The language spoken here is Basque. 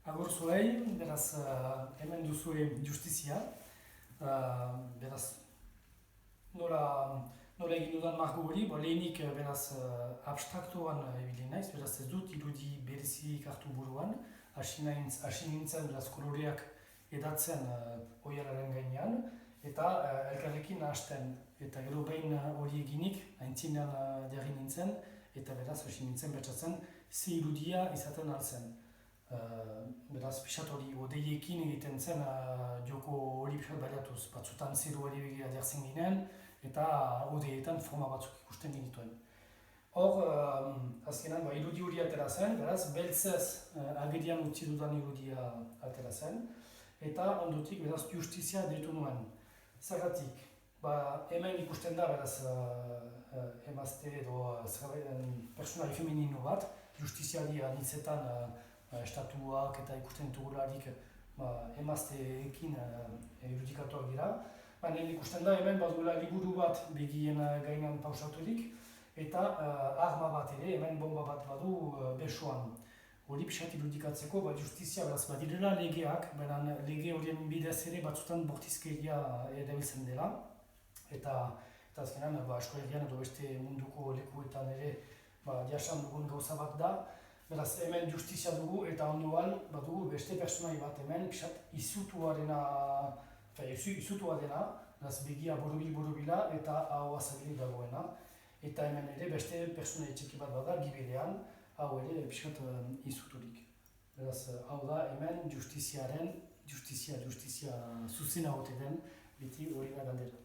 Agur zuei, beraz, hemen duzue justizia, beraz, nola egin dudan margo hori, lehenik beraz abstraktuan ibili naiz, beraz ez dut irudi berezirik hartu buruan, hasi nintzen beraz koloreak edatzen oihalaren gainean, eta elkarrekin nahasten, eta gero behin hori eginik, aintzinean jarri nintzen, eta beraz hasi nintzen betxatzen, ze irudia izaten altzen. Beraz, pixat hori odeiekin egiten zen joko hori pixat baliatuz, batzutan zeru hori begira jartzen ginen, eta odeietan forma batzuk ikusten genituen. Hor, azkenan, irudi hori atera zen, beraz, beltzez agedian utzi dudan irudia atera zen, eta ondotik, beraz, justizia deitu nuen. Zergatik, hemen ikusten da, beraz, emazte edo personali femenino bat, justiziari anitzetan estatuak eta ikusten dugularik emazteekin irudikatuak dira. Baina ikusten da hemen baduela liburu bat begien gainan pausaturik eta arma bat ere, hemen bomba bat badu besoan. Hori pixat irudikatzeko, justizia beraz badirela legeak, baina lege horien bidez ere batzutan bortizkeria erabiltzen dela. Eta azkenan, eskolegian edo beste munduko lekuetan ere jasan dugun gauza bat da. Beraz, hemen justizia dugu eta ondoan badugu beste personai bat hemen pixat izutua dena, beraz begia borobila eta hau azagirik dagoena. Eta hemen ere beste personai txiki bat bada, gibilean, hau ere pixat izuturik. Beraz, hau da hemen justizia zuzena hote den, beti hori da galdera.